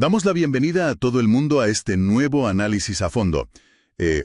Damos la bienvenida a todo el mundo a este nuevo análisis a fondo.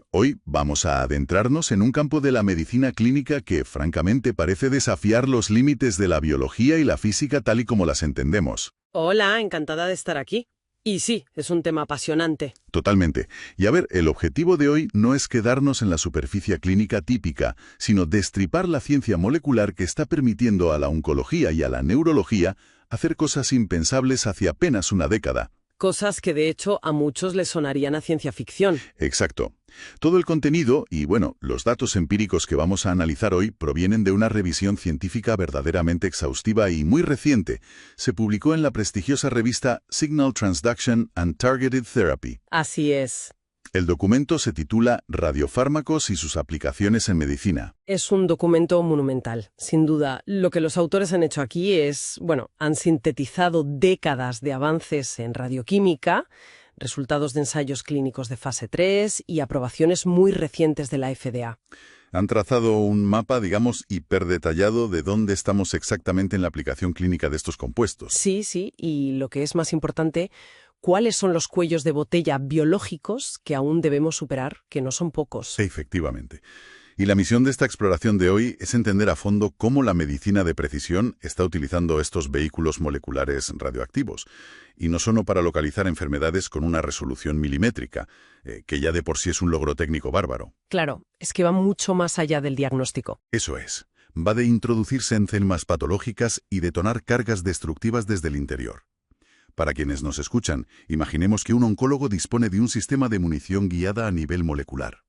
Hoy vamos a adentrarnos en un campo de la medicina clínica que, francamente, parece desafiar los límites de la biología y la física tal y como las entendemos. Hola, encantada de estar aquí. Y sí, es un tema apasionante. Totalmente. Y a ver, el objetivo de hoy no es quedarnos en la superficie clínica típica, sino destripar la ciencia molecular que está permitiendo a la oncología y a la neurología hacer cosas impensables hace apenas una década. Cosas que de hecho a muchos les sonarían a ciencia ficción. Exacto. Todo el contenido y, bueno, los datos empíricos que vamos a analizar hoy provienen de una revisión científica verdaderamente exhaustiva y muy reciente. Se publicó en la prestigiosa revista Signal Transduction and Targeted Therapy. Así es. El documento se titula Radiofármacos y sus aplicaciones en medicina. Es un documento monumental, sin duda. Lo que los autores han hecho aquí es, han sintetizado décadas de avances en radioquímica, resultados de ensayos clínicos de fase 3 y aprobaciones muy recientes de la FDA. Han trazado un mapa, digamos, hiperdetallado de dónde estamos exactamente en la aplicación clínica de estos compuestos. Sí, y lo que es más importante, ¿cuáles son los cuellos de botella biológicos que aún debemos superar, que no son pocos? Efectivamente. Y la misión de esta exploración de hoy es entender a fondo cómo la medicina de precisión está utilizando estos vehículos moleculares radioactivos, y no solo para localizar enfermedades con una resolución milimétrica, que ya de por sí es un logro técnico bárbaro. Claro, es que va mucho más allá del diagnóstico. Eso es. Va de introducirse en células patológicas y detonar cargas destructivas desde el interior. Para quienes nos escuchan, imaginemos que un oncólogo dispone de un sistema de munición guiada a nivel molecular.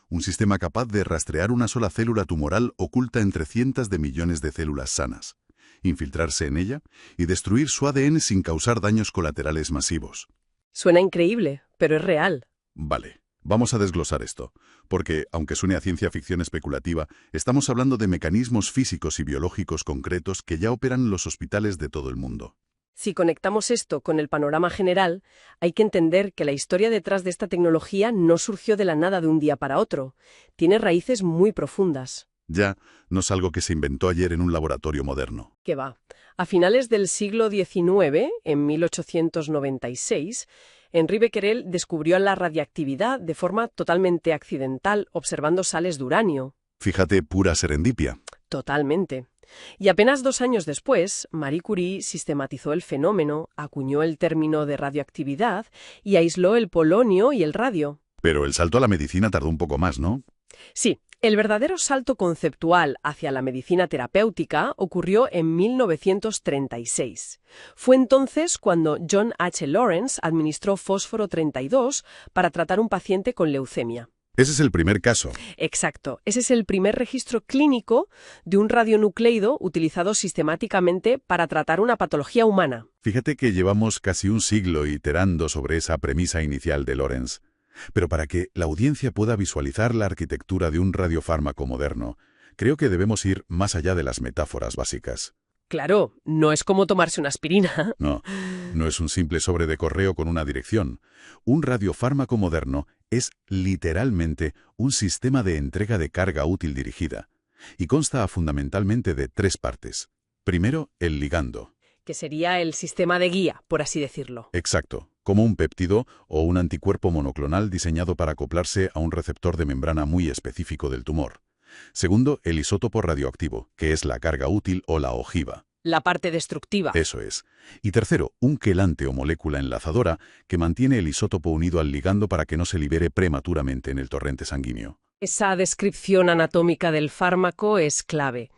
Un sistema capaz de rastrear una sola célula tumoral oculta entre cientos de millones de células sanas, infiltrarse en ella y destruir su ADN sin causar daños colaterales masivos. Suena increíble, pero es real. Vale, vamos a desglosar esto, porque, aunque suene a ciencia ficción especulativa, estamos hablando de mecanismos físicos y biológicos concretos que ya operan en los hospitales de todo el mundo. Si conectamos esto con el panorama general, hay que entender que la historia detrás de esta tecnología no surgió de la nada de un día para otro. Tiene raíces muy profundas. Ya, no es algo que se inventó ayer en un laboratorio moderno. ¿Qué va? A finales del siglo XIX, en 1896, Henri Becquerel descubrió la radiactividad de forma totalmente accidental, observando sales de uranio. Fíjate, pura serendipia. Totalmente. Y apenas 2 años después, Marie Curie sistematizó el fenómeno, acuñó el término de radioactividad y aisló el polonio y el radio. Pero el salto a la medicina tardó un poco más, ¿no? Sí, el verdadero salto conceptual hacia la medicina terapéutica ocurrió en 1936. Fue entonces cuando John H. Lawrence administró fósforo 32 para tratar un paciente con leucemia. Ese es el primer caso. Exacto. Ese es el primer registro clínico de un radionucleido utilizado sistemáticamente para tratar una patología humana. Fíjate que llevamos casi un siglo iterando sobre esa premisa inicial de Lawrence. Pero para que la audiencia pueda visualizar la arquitectura de un radiofármaco moderno, creo que debemos ir más allá de las metáforas básicas. Claro, no es como tomarse una aspirina. No es un simple sobre de correo con una dirección. Un radiofármaco moderno es literalmente un sistema de entrega de carga útil dirigida, y consta fundamentalmente de 3 partes. Primero, el ligando. Que sería el sistema de guía, por así decirlo. Exacto, como un péptido o un anticuerpo monoclonal diseñado para acoplarse a un receptor de membrana muy específico del tumor. Segundo, el isótopo radioactivo, que es la carga útil o la ojiva. La parte destructiva. Eso es. Y tercero, un quelante o molécula enlazadora que mantiene el isótopo unido al ligando para que no se libere prematuramente en el torrente sanguíneo. Esa descripción anatómica del fármaco es clave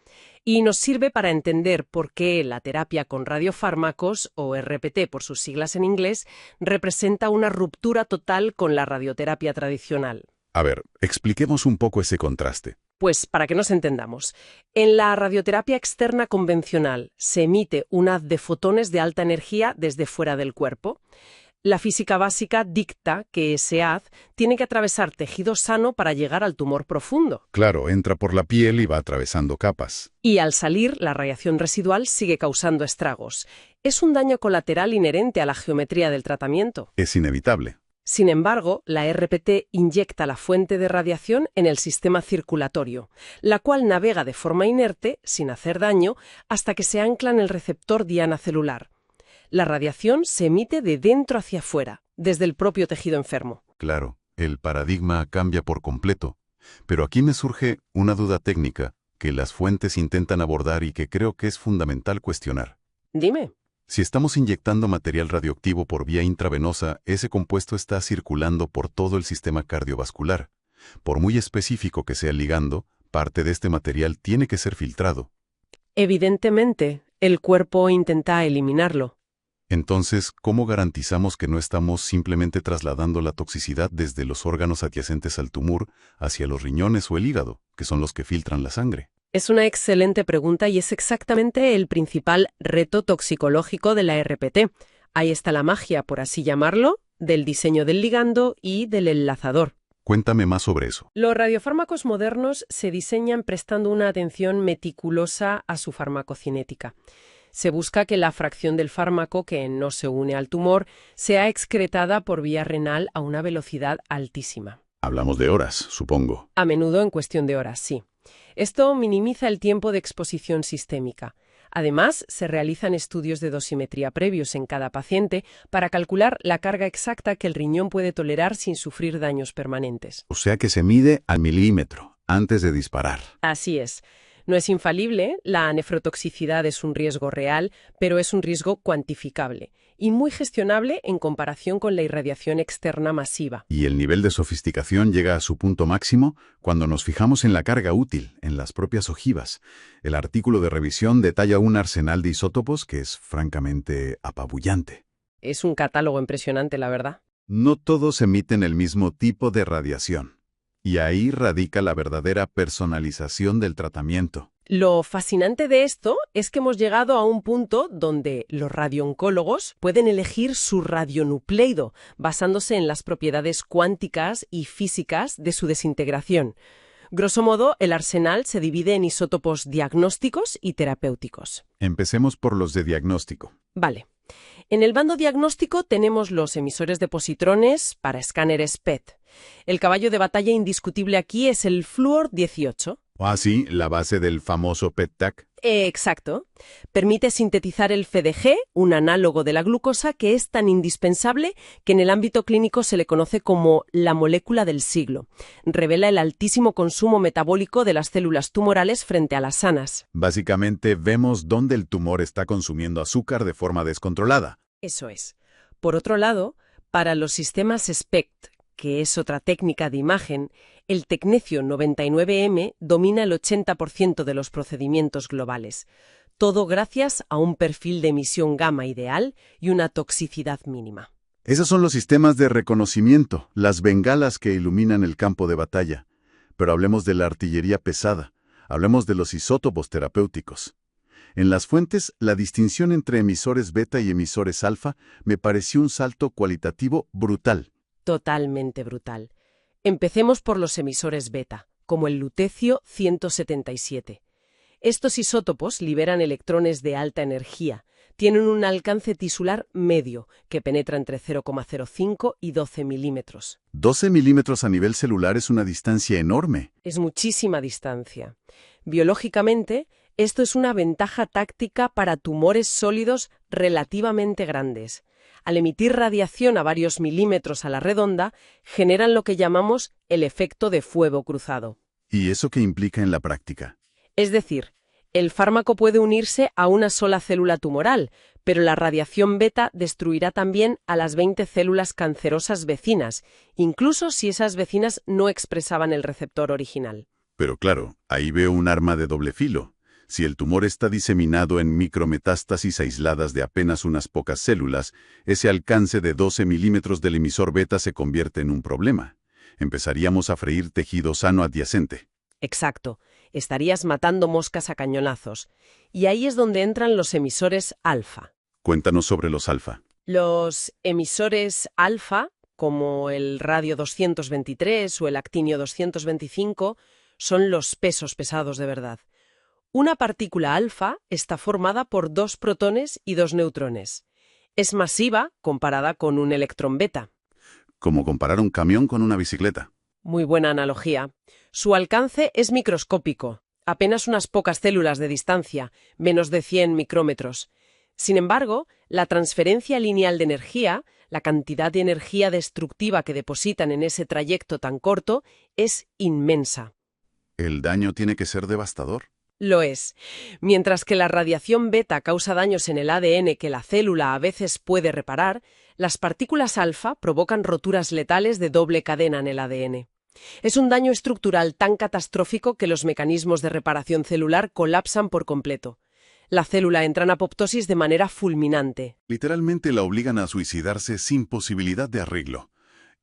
y nos sirve para entender por qué la terapia con radiofármacos, o RPT por sus siglas en inglés, representa una ruptura total con la radioterapia tradicional. A ver, expliquemos un poco ese contraste. Pues para que nos entendamos, en la radioterapia externa convencional se emite un haz de fotones de alta energía desde fuera del cuerpo. La física básica dicta que ese haz tiene que atravesar tejido sano para llegar al tumor profundo. Claro, entra por la piel y va atravesando capas. Y al salir, la radiación residual sigue causando estragos. Es un daño colateral inherente a la geometría del tratamiento. Es inevitable. Sin embargo, la RPT inyecta la fuente de radiación en el sistema circulatorio, la cual navega de forma inerte, sin hacer daño, hasta que se ancla en el receptor diana celular. La radiación se emite de dentro hacia afuera, desde el propio tejido enfermo. Claro, el paradigma cambia por completo. Pero aquí me surge una duda técnica que las fuentes intentan abordar y que creo que es fundamental cuestionar. Dime. Si estamos inyectando material radioactivo por vía intravenosa, ese compuesto está circulando por todo el sistema cardiovascular. Por muy específico que sea el ligando, parte de este material tiene que ser filtrado. Evidentemente, el cuerpo intenta eliminarlo. Entonces, ¿cómo garantizamos que no estamos simplemente trasladando la toxicidad desde los órganos adyacentes al tumor hacia los riñones o el hígado, que son los que filtran la sangre? Es una excelente pregunta y es exactamente el principal reto toxicológico de la RPT. Ahí está la magia, por así llamarlo, del diseño del ligando y del enlazador. Cuéntame más sobre eso. Los radiofármacos modernos se diseñan prestando una atención meticulosa a su farmacocinética. Se busca que la fracción del fármaco que no se une al tumor sea excretada por vía renal a una velocidad altísima. Hablamos de horas, supongo. A menudo en cuestión de horas, sí. Esto minimiza el tiempo de exposición sistémica. Además, se realizan estudios de dosimetría previos en cada paciente para calcular la carga exacta que el riñón puede tolerar sin sufrir daños permanentes. O sea que se mide al milímetro, antes de disparar. Así es. No es infalible, la nefrotoxicidad es un riesgo real, pero es un riesgo cuantificable y muy gestionable en comparación con la irradiación externa masiva. Y el nivel de sofisticación llega a su punto máximo cuando nos fijamos en la carga útil, en las propias ojivas. El artículo de revisión detalla un arsenal de isótopos que es francamente apabullante. Es un catálogo impresionante, la verdad. No todos emiten el mismo tipo de radiación. Y ahí radica la verdadera personalización del tratamiento. Lo fascinante de esto es que hemos llegado a un punto donde los radiooncólogos pueden elegir su radionucleido basándose en las propiedades cuánticas y físicas de su desintegración. Grosso modo, el arsenal se divide en isótopos diagnósticos y terapéuticos. Empecemos por los de diagnóstico. Vale. En el bando diagnóstico tenemos los emisores de positrones para escáneres PET. El caballo de batalla indiscutible aquí es el flúor 18. Ah, sí, la base del famoso PET-TAC. Exacto. Permite sintetizar el FDG, un análogo de la glucosa que es tan indispensable que en el ámbito clínico se le conoce como la molécula del siglo. Revela el altísimo consumo metabólico de las células tumorales frente a las sanas. Básicamente vemos dónde el tumor está consumiendo azúcar de forma descontrolada. Eso es. Por otro lado, para los sistemas SPECT, que es otra técnica de imagen, el tecnecio 99M domina el 80% de los procedimientos globales. Todo gracias a un perfil de emisión gamma ideal y una toxicidad mínima. Esos son los sistemas de reconocimiento, las bengalas que iluminan el campo de batalla. Pero hablemos de la artillería pesada, hablemos de los isótopos terapéuticos. En las fuentes, la distinción entre emisores beta y emisores alfa me pareció un salto cualitativo brutal. Totalmente brutal. Empecemos por los emisores beta, como el lutecio 177. Estos isótopos liberan electrones de alta energía. Tienen un alcance tisular medio, que penetra entre 0,05 y 12 milímetros. 12 milímetros a nivel celular es una distancia enorme. Es muchísima distancia. Biológicamente, esto es una ventaja táctica para tumores sólidos relativamente grandes. Al emitir radiación a varios milímetros a la redonda, generan lo que llamamos el efecto de fuego cruzado. ¿Y eso qué implica en la práctica? Es decir, el fármaco puede unirse a una sola célula tumoral, pero la radiación beta destruirá también a las 20 células cancerosas vecinas, incluso si esas vecinas no expresaban el receptor original. Pero claro, ahí veo un arma de doble filo. Si el tumor está diseminado en micrometástasis aisladas de apenas unas pocas células, ese alcance de 12 milímetros del emisor beta se convierte en un problema. Empezaríamos a freír tejido sano adyacente. Exacto. Estarías matando moscas a cañonazos. Y ahí es donde entran los emisores alfa. Cuéntanos sobre los alfa. Los emisores alfa, como el radio 223 o el actinio 225, son los pesos pesados de verdad. Una partícula alfa está formada por 2 protones y 2 neutrones. Es masiva comparada con un electrón beta. Como comparar un camión con una bicicleta. Muy buena analogía. Su alcance es microscópico, apenas unas pocas células de distancia, menos de 100 micrómetros. Sin embargo, La transferencia lineal de energía, la cantidad de energía destructiva que depositan en ese trayecto tan corto, es inmensa. El daño tiene que ser devastador. Lo es. Mientras que la radiación beta causa daños en el ADN que la célula a veces puede reparar, las partículas alfa provocan roturas letales de doble cadena en el ADN. Es un daño estructural tan catastrófico que los mecanismos de reparación celular colapsan por completo. La célula entra en apoptosis de manera fulminante. Literalmente la obligan a suicidarse sin posibilidad de arreglo.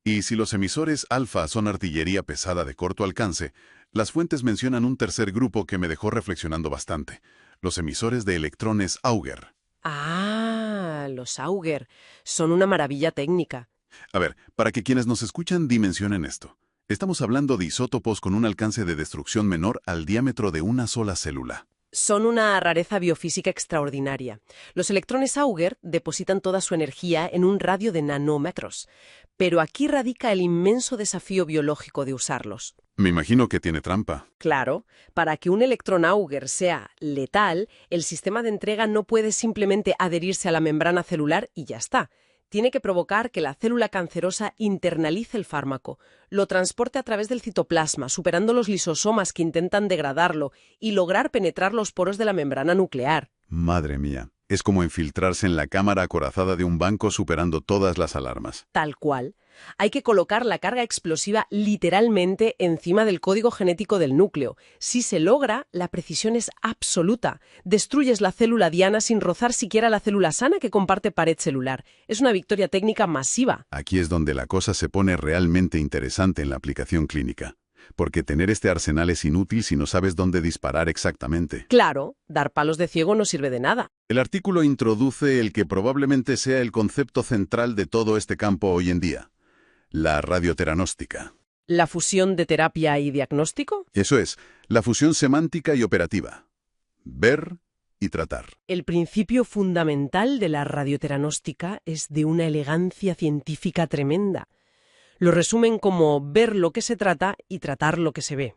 Y si los emisores alfa son artillería pesada de corto alcance, las fuentes mencionan un tercer grupo que me dejó reflexionando bastante: los emisores de electrones Auger. Ah, los Auger. Son una maravilla técnica. A ver, para que quienes nos escuchan dimensionen esto. Estamos hablando de isótopos con un alcance de destrucción menor al diámetro de una sola célula. Son una rareza biofísica extraordinaria. Los electrones Auger depositan toda su energía en un radio de nanómetros. Pero aquí radica el inmenso desafío biológico de usarlos. Me imagino que tiene trampa. Claro, para que un electrón Auger sea letal, el sistema de entrega no puede simplemente adherirse a la membrana celular y ya está. Tiene que provocar que la célula cancerosa internalice el fármaco, lo transporte a través del citoplasma, superando los lisosomas que intentan degradarlo y lograr penetrar los poros de la membrana nuclear. Madre mía, es como infiltrarse en la cámara acorazada de un banco superando todas las alarmas. Tal cual. Hay que colocar la carga explosiva literalmente encima del código genético del núcleo. Si se logra, la precisión es absoluta. Destruyes la célula diana sin rozar siquiera la célula sana que comparte pared celular. Es una victoria técnica masiva. Aquí es donde la cosa se pone realmente interesante en la aplicación clínica. Porque tener este arsenal es inútil si no sabes dónde disparar exactamente. Claro, dar palos de ciego no sirve de nada. El artículo introduce el que probablemente sea el concepto central de todo este campo hoy en día: la radioteragnóstica. ¿La fusión de terapia y diagnóstico? Eso es, la fusión semántica y operativa. Ver y tratar. El principio fundamental de la radioteragnóstica es de una elegancia científica tremenda. Lo resumen como ver lo que se trata y tratar lo que se ve.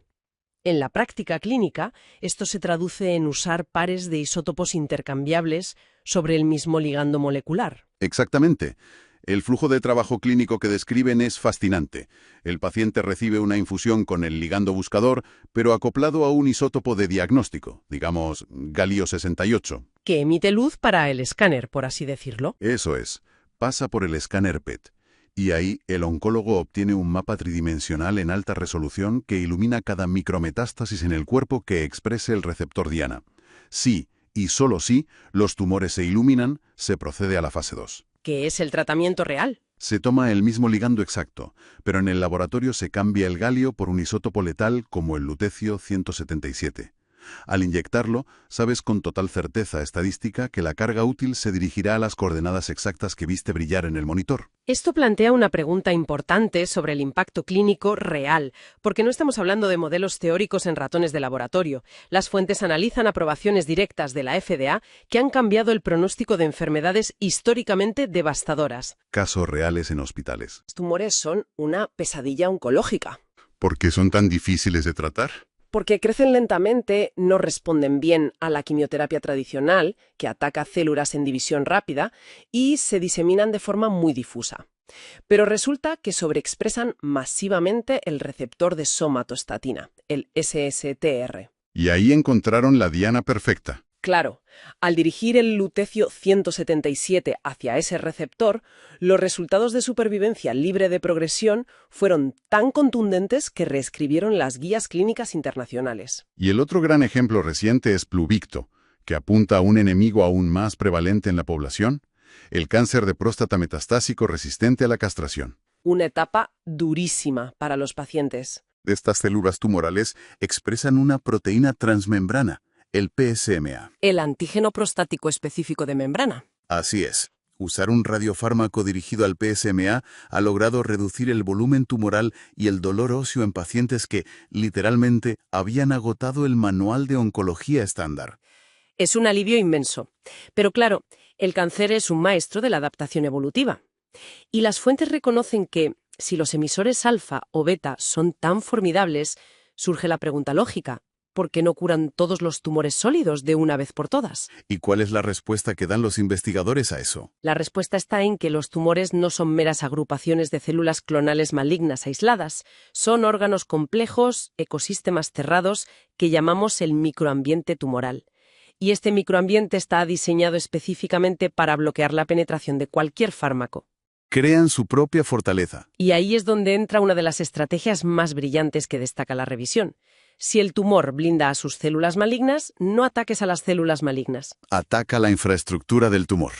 En la práctica clínica, esto se traduce en usar pares de isótopos intercambiables sobre el mismo ligando molecular. Exactamente. El flujo de trabajo clínico que describen es fascinante. El paciente recibe una infusión con el ligando buscador, pero acoplado a un isótopo de diagnóstico, digamos galio 68. Que emite luz para el escáner, por así decirlo. Eso es. Pasa por el escáner PET. Y ahí el oncólogo obtiene un mapa tridimensional en alta resolución que ilumina cada micrometástasis en el cuerpo que exprese el receptor diana. Si, y solo si, los tumores se iluminan, se procede a la fase 2. ¿Qué es el tratamiento real? Se toma el mismo ligando exacto, pero en el laboratorio se cambia el galio por un isótopo letal como el lutecio 177. Al inyectarlo, sabes con total certeza estadística que la carga útil se dirigirá a las coordenadas exactas que viste brillar en el monitor. Esto plantea una pregunta importante sobre el impacto clínico real, porque no estamos hablando de modelos teóricos en ratones de laboratorio. Las fuentes analizan aprobaciones directas de la FDA que han cambiado el pronóstico de enfermedades históricamente devastadoras. Casos reales en hospitales. Los tumores son una pesadilla oncológica. ¿Por qué son tan difíciles de tratar? Porque crecen lentamente, no responden bien a la quimioterapia tradicional, que ataca células en división rápida, y se diseminan de forma muy difusa. Pero resulta que sobreexpresan masivamente el receptor de somatostatina, el SSTR. Y ahí encontraron la diana perfecta. Claro, al dirigir el lutecio 177 hacia ese receptor, los resultados de supervivencia libre de progresión fueron tan contundentes que reescribieron las guías clínicas internacionales. Y el otro gran ejemplo reciente es Pluvicto, que apunta a un enemigo aún más prevalente en la población: el cáncer de próstata metastásico resistente a la castración. Una etapa durísima para los pacientes. Estas células tumorales expresan una proteína transmembrana, el PSMA. El antígeno prostático específico de membrana. Así es. Usar un radiofármaco dirigido al PSMA ha logrado reducir el volumen tumoral y el dolor óseo en pacientes que, literalmente, habían agotado el manual de oncología estándar. Es un alivio inmenso. Pero claro, el cáncer es un maestro de la adaptación evolutiva. Y las fuentes reconocen que, si los emisores alfa o beta son tan formidables, surge la pregunta lógica: ¿por qué no curan todos los tumores sólidos de una vez por todas? ¿Y cuál es la respuesta que dan los investigadores a eso? La respuesta está en que los tumores no son meras agrupaciones de células clonales malignas aisladas, son órganos complejos, ecosistemas cerrados, que llamamos el microambiente tumoral. Y este microambiente está diseñado específicamente para bloquear la penetración de cualquier fármaco. Crean su propia fortaleza. Y ahí es donde entra una de las estrategias más brillantes que destaca la revisión. Si el tumor blinda a sus células malignas, no ataques a las células malignas. Ataca la infraestructura del tumor.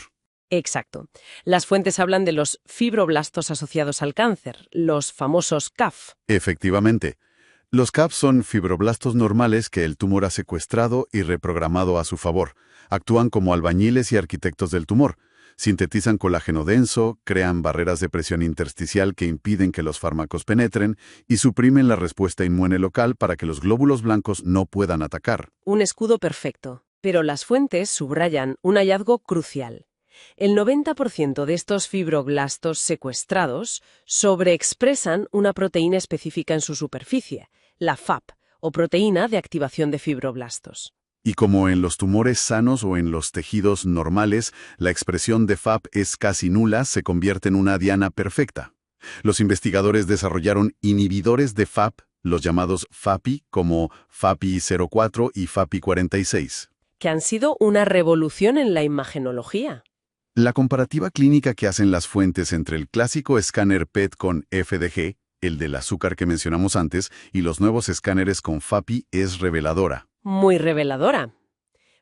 Exacto. Las fuentes hablan de los fibroblastos asociados al cáncer, los famosos CAF. Efectivamente. Los CAF son fibroblastos normales que el tumor ha secuestrado y reprogramado a su favor. Actúan como albañiles y arquitectos del tumor. Sintetizan colágeno denso, crean barreras de presión intersticial que impiden que los fármacos penetren y suprimen la respuesta inmune local para que los glóbulos blancos no puedan atacar. Un escudo perfecto. Pero las fuentes subrayan un hallazgo crucial. El 90% de estos fibroblastos secuestrados sobreexpresan una proteína específica en su superficie, la FAP, o proteína de activación de fibroblastos. Y como en los tumores sanos o en los tejidos normales, la expresión de FAP es casi nula, se convierte en una diana perfecta. Los investigadores desarrollaron inhibidores de FAP, los llamados FAPI, como FAPI-04 y FAPI-46. Que han sido una revolución en la imagenología. La comparativa clínica que hacen las fuentes entre el clásico escáner PET con FDG, el del azúcar que mencionamos antes, y los nuevos escáneres con FAPI es reveladora. Muy reveladora.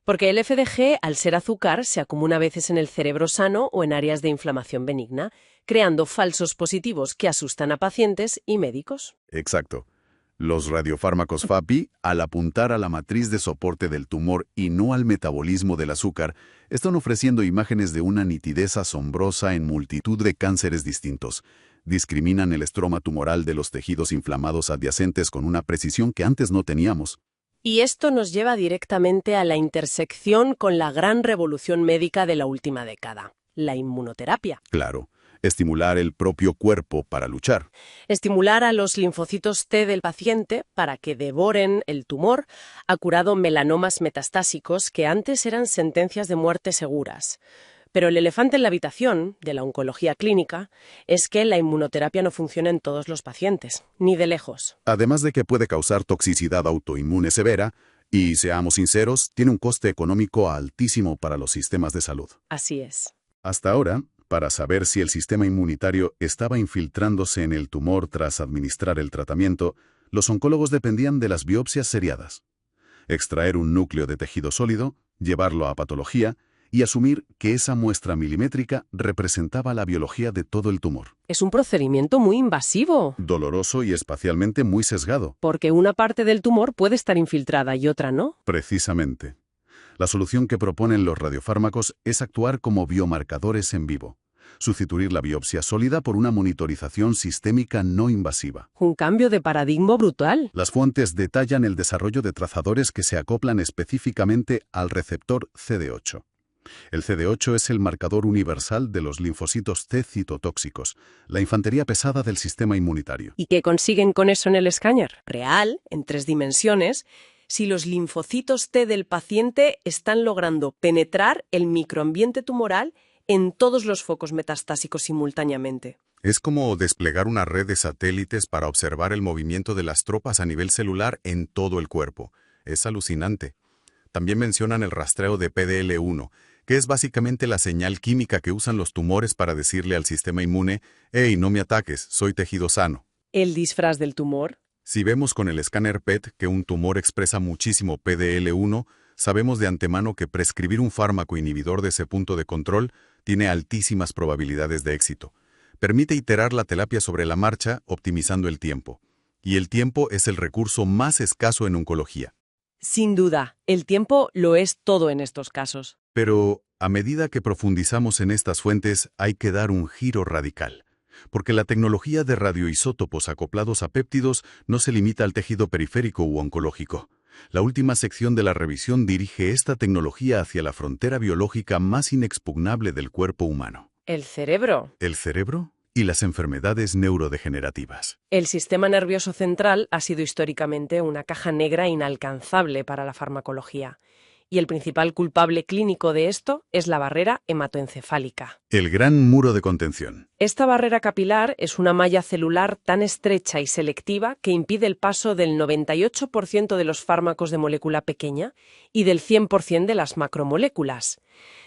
Porque el FDG, al ser azúcar, se acumula a veces en el cerebro sano o en áreas de inflamación benigna, creando falsos positivos que asustan a pacientes y médicos. Exacto. Los radiofármacos FAPI, al apuntar a la matriz de soporte del tumor y no al metabolismo del azúcar, están ofreciendo imágenes de una nitidez asombrosa en multitud de cánceres distintos. Discriminan el estroma tumoral de los tejidos inflamados adyacentes con una precisión que antes no teníamos. Y esto nos lleva directamente a la intersección con la gran revolución médica de la última década, la inmunoterapia. Claro, estimular el propio cuerpo para luchar. Estimular a los linfocitos T del paciente para que devoren el tumor ha curado melanomas metastásicos que antes eran sentencias de muerte seguras. Pero el elefante en la habitación de la oncología clínica es que la inmunoterapia no funciona en todos los pacientes, ni de lejos. Además de que puede causar toxicidad autoinmune severa, y seamos sinceros, tiene un coste económico altísimo para los sistemas de salud. Así es. Hasta ahora, para saber si el sistema inmunitario estaba infiltrándose en el tumor tras administrar el tratamiento, los oncólogos dependían de las biopsias seriadas. Extraer un núcleo de tejido sólido, llevarlo a patología y asumir que esa muestra milimétrica representaba la biología de todo el tumor. Es un procedimiento muy invasivo. Doloroso y espacialmente muy sesgado. Porque una parte del tumor puede estar infiltrada y otra no. Precisamente. La solución que proponen los radiofármacos es actuar como biomarcadores en vivo. Sustituir la biopsia sólida por una monitorización sistémica no invasiva. Un cambio de paradigma brutal. Las fuentes detallan el desarrollo de trazadores que se acoplan específicamente al receptor CD8. El CD8 es el marcador universal de los linfocitos T citotóxicos, la infantería pesada del sistema inmunitario. ¿Y qué consiguen con eso en el escáner? Real, en 3 dimensiones, si los linfocitos T del paciente están logrando penetrar el microambiente tumoral en todos los focos metastásicos simultáneamente. Es como desplegar una red de satélites para observar el movimiento de las tropas a nivel celular en todo el cuerpo. Es alucinante. También mencionan el rastreo de PDL1, que es básicamente la señal química que usan los tumores para decirle al sistema inmune, «Hey, no me ataques, soy tejido sano». ¿El disfraz del tumor? Si vemos con el escáner PET que un tumor expresa muchísimo PDL1, sabemos de antemano que prescribir un fármaco inhibidor de ese punto de control tiene altísimas probabilidades de éxito. Permite iterar la terapia sobre la marcha, optimizando el tiempo. Y el tiempo es el recurso más escaso en oncología. Sin duda, el tiempo lo es todo en estos casos. Pero, a medida que profundizamos en estas fuentes, hay que dar un giro radical. Porque la tecnología de radioisótopos acoplados a péptidos no se limita al tejido periférico u oncológico. La última sección de la revisión dirige esta tecnología hacia la frontera biológica más inexpugnable del cuerpo humano. ¿El cerebro? ¿El cerebro? y las enfermedades neurodegenerativas. El sistema nervioso central ha sido históricamente una caja negra inalcanzable para la farmacología. Y el principal culpable clínico de esto es la barrera hematoencefálica. El gran muro de contención. Esta barrera capilar es una malla celular tan estrecha y selectiva que impide el paso del 98% de los fármacos de molécula pequeña y del 100% de las macromoléculas.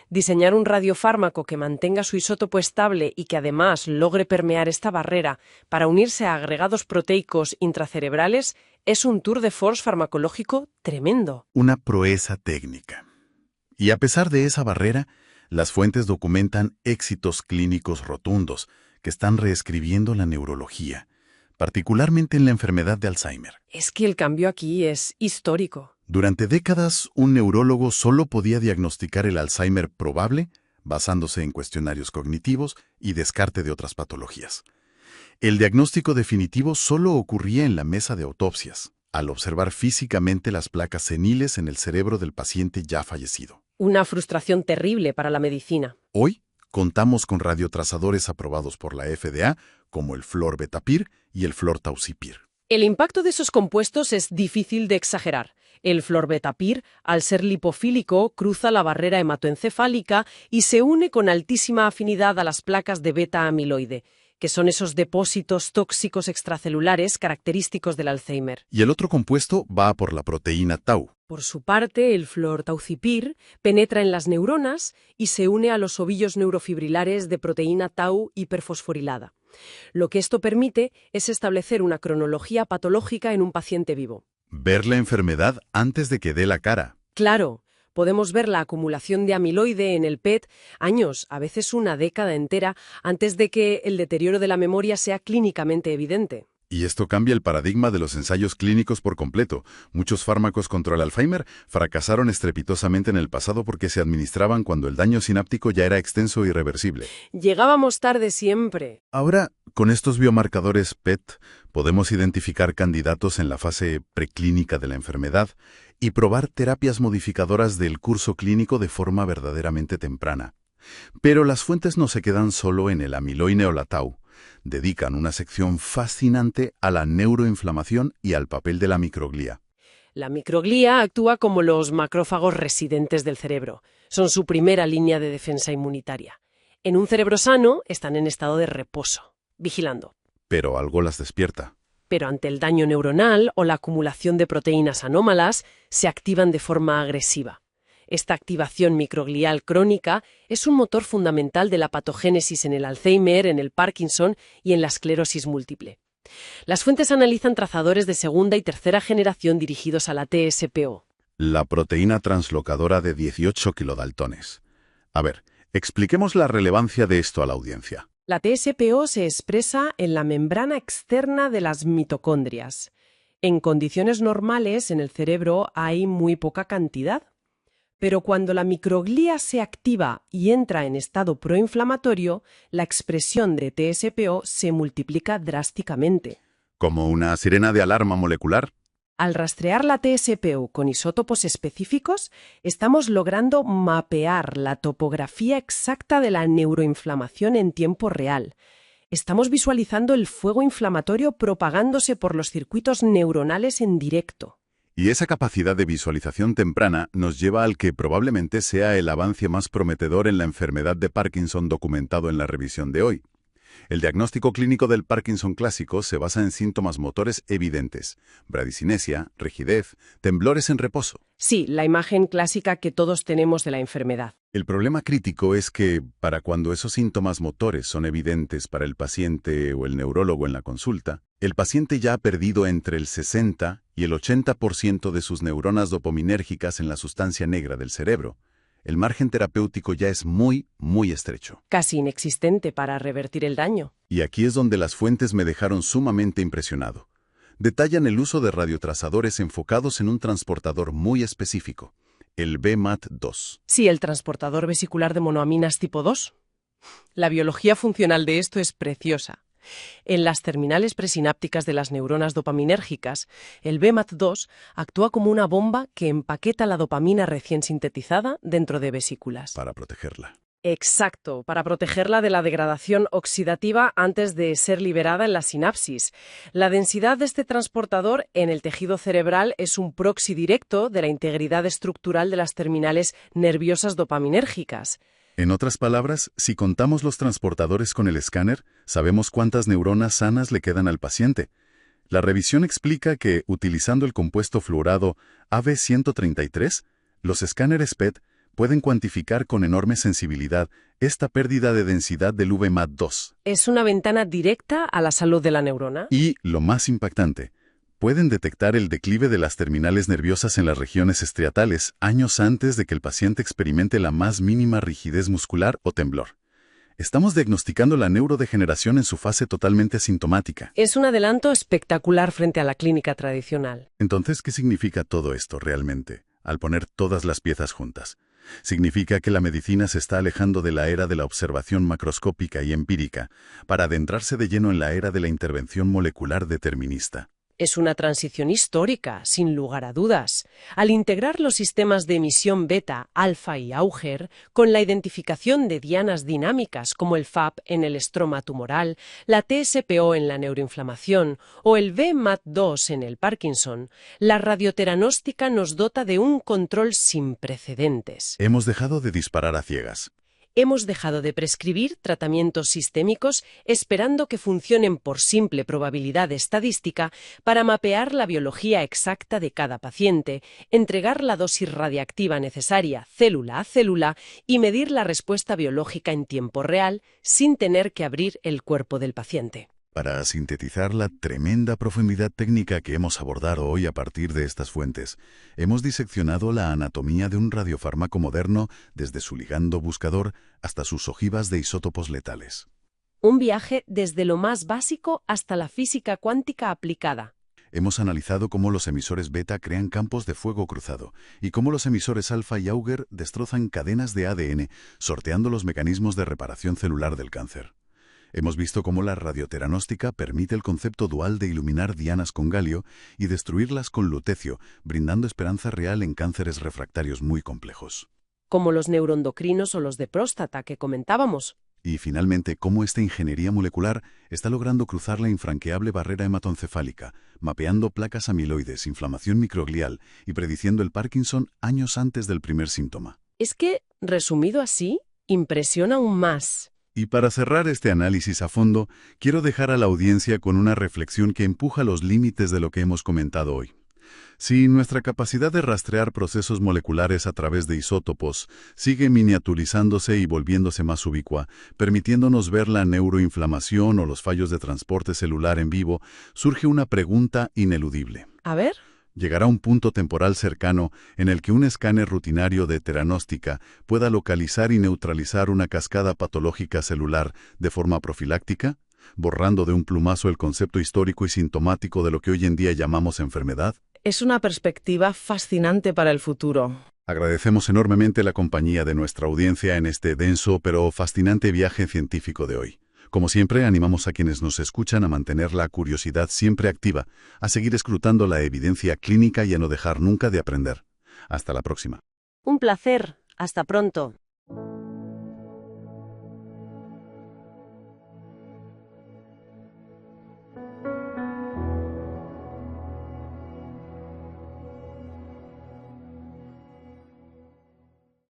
Diseñar un radiofármaco que mantenga su isótopo estable y que además logre permear esta barrera para unirse a agregados proteicos intracerebrales es un tour de force farmacológico tremendo. Una proeza técnica. Y a pesar de esa barrera, las fuentes documentan éxitos clínicos rotundos que están reescribiendo la neurología, particularmente en la enfermedad de Alzheimer. Es que el cambio aquí es histórico. Durante décadas, un neurólogo solo podía diagnosticar el Alzheimer probable basándose en cuestionarios cognitivos y descarte de otras patologías. El diagnóstico definitivo solo ocurría en la mesa de autopsias, al observar físicamente las placas seniles en el cerebro del paciente ya fallecido. Una frustración terrible para la medicina. Hoy contamos con radiotrazadores aprobados por la FDA como el fluorbetapir y el fluortaucipir. El impacto de esos compuestos es difícil de exagerar. El fluorbetapir, al ser lipofílico, cruza la barrera hematoencefálica y se une con altísima afinidad a las placas de beta-amiloide, que son esos depósitos tóxicos extracelulares característicos del Alzheimer. Y el otro compuesto va por la proteína tau. Por su parte, el fluortaucipir penetra en las neuronas y se une a los ovillos neurofibrilares de proteína tau hiperfosforilada. Lo que esto permite es establecer una cronología patológica en un paciente vivo. Ver la enfermedad antes de que dé la cara. Claro, podemos ver la acumulación de amiloide en el PET años, a veces una década entera, antes de que el deterioro de la memoria sea clínicamente evidente. Y esto cambia el paradigma de los ensayos clínicos por completo. Muchos fármacos contra el Alzheimer fracasaron estrepitosamente en el pasado porque se administraban cuando el daño sináptico ya era extenso e irreversible. Llegábamos tarde siempre. Ahora, con estos biomarcadores PET, podemos identificar candidatos en la fase preclínica de la enfermedad y probar terapias modificadoras del curso clínico de forma verdaderamente temprana. Pero las fuentes no se quedan solo en el amiloide o la tau. Dedican una sección fascinante a la neuroinflamación y al papel de la microglía. La microglía actúa como los macrófagos residentes del cerebro. Son su primera línea de defensa inmunitaria. En un cerebro sano están en estado de reposo, vigilando. Pero algo las despierta. Pero ante el daño neuronal o la acumulación de proteínas anómalas, se activan de forma agresiva. Esta activación microglial crónica es un motor fundamental de la patogénesis en el Alzheimer, en el Parkinson y en la esclerosis múltiple. Las fuentes analizan trazadores de segunda y tercera generación dirigidos a la TSPO. La proteína translocadora de 18 kilodaltones. A ver, expliquemos la relevancia de esto a la audiencia. La TSPO se expresa en la membrana externa de las mitocondrias. En condiciones normales, en el cerebro hay muy poca cantidad. Pero cuando la microglía se activa y entra en estado proinflamatorio, la expresión de TSPO se multiplica drásticamente. ¿Como una sirena de alarma molecular? Al rastrear la TSPO con isótopos específicos, estamos logrando mapear la topografía exacta de la neuroinflamación en tiempo real. Estamos visualizando el fuego inflamatorio propagándose por los circuitos neuronales en directo. Y esa capacidad de visualización temprana nos lleva al que probablemente sea el avance más prometedor en la enfermedad de Parkinson documentado en la revisión de hoy. El diagnóstico clínico del Parkinson clásico se basa en síntomas motores evidentes: bradicinesia, rigidez, temblores en reposo. Sí, la imagen clásica que todos tenemos de la enfermedad. El problema crítico es que, para cuando esos síntomas motores son evidentes para el paciente o el neurólogo en la consulta, el paciente ya ha perdido entre el 60 y el 80% de sus neuronas dopaminérgicas en la sustancia negra del cerebro. El margen terapéutico ya es muy, muy estrecho. Casi inexistente para revertir el daño. Y aquí es donde las fuentes me dejaron sumamente impresionado. Detallan el uso de radiotrazadores enfocados en un transportador muy específico, el BMAT2. Sí, el transportador vesicular de monoaminas tipo 2. La biología funcional de esto es preciosa. En las terminales presinápticas de las neuronas dopaminérgicas, el BMAT2 actúa como una bomba que empaqueta la dopamina recién sintetizada dentro de vesículas. Para protegerla. Exacto, para protegerla de la degradación oxidativa antes de ser liberada en la sinapsis. La densidad de este transportador en el tejido cerebral es un proxy directo de la integridad estructural de las terminales nerviosas dopaminérgicas. En otras palabras, si contamos los transportadores con el escáner, sabemos cuántas neuronas sanas le quedan al paciente. La revisión explica que, utilizando el compuesto fluorado AB133, los escáneres PET pueden cuantificar con enorme sensibilidad esta pérdida de densidad del VMAT2. Es una ventana directa a la salud de la neurona. Y, lo más impactante, pueden detectar el declive de las terminales nerviosas en las regiones estriatales años antes de que el paciente experimente la más mínima rigidez muscular o temblor. Estamos diagnosticando la neurodegeneración en su fase totalmente asintomática. Es un adelanto espectacular frente a la clínica tradicional. Entonces, ¿qué significa todo esto realmente, al poner todas las piezas juntas? Significa que la medicina se está alejando de la era de la observación macroscópica y empírica para adentrarse de lleno en la era de la intervención molecular determinista. Es una transición histórica, sin lugar a dudas. Al integrar los sistemas de emisión beta, alfa y Auger con la identificación de dianas dinámicas como el FAP en el estroma tumoral, la TSPO en la neuroinflamación o el VMAT2 en el Parkinson, la radioteranóstica nos dota de un control sin precedentes. Hemos dejado de disparar a ciegas. Hemos dejado de prescribir tratamientos sistémicos esperando que funcionen por simple probabilidad estadística para mapear la biología exacta de cada paciente, entregar la dosis radiactiva necesaria célula a célula y medir la respuesta biológica en tiempo real sin tener que abrir el cuerpo del paciente. Para sintetizar la tremenda profundidad técnica que hemos abordado hoy a partir de estas fuentes, hemos diseccionado la anatomía de un radiofármaco moderno desde su ligando buscador hasta sus ojivas de isótopos letales. Un viaje desde lo más básico hasta la física cuántica aplicada. Hemos analizado cómo los emisores beta crean campos de fuego cruzado y cómo los emisores alfa y Auger destrozan cadenas de ADN, sorteando los mecanismos de reparación celular del cáncer. Hemos visto cómo la radioteranóstica permite el concepto dual de iluminar dianas con galio y destruirlas con lutecio, brindando esperanza real en cánceres refractarios muy complejos. Como los neuroendocrinos o los de próstata que comentábamos. Y finalmente, cómo esta ingeniería molecular está logrando cruzar la infranqueable barrera hematoencefálica, mapeando placas amiloides, inflamación microglial y prediciendo el Parkinson años antes del primer síntoma. Es que, resumido así, impresiona aún más. Y para cerrar este análisis a fondo, quiero dejar a la audiencia con una reflexión que empuja los límites de lo que hemos comentado hoy. Si nuestra capacidad de rastrear procesos moleculares a través de isótopos sigue miniaturizándose y volviéndose más ubicua, permitiéndonos ver la neuroinflamación o los fallos de transporte celular en vivo, surge una pregunta ineludible. A ver. ¿Llegará un punto temporal cercano en el que un escáner rutinario de teranóstica pueda localizar y neutralizar una cascada patológica celular de forma profiláctica, borrando de un plumazo el concepto histórico y sintomático de lo que hoy en día llamamos enfermedad? Es una perspectiva fascinante para el futuro. Agradecemos enormemente la compañía de nuestra audiencia en este denso pero fascinante viaje científico de hoy. Como siempre, animamos a quienes nos escuchan a mantener la curiosidad siempre activa, a seguir escrutando la evidencia clínica y a no dejar nunca de aprender. Hasta la próxima. Un placer. Hasta pronto.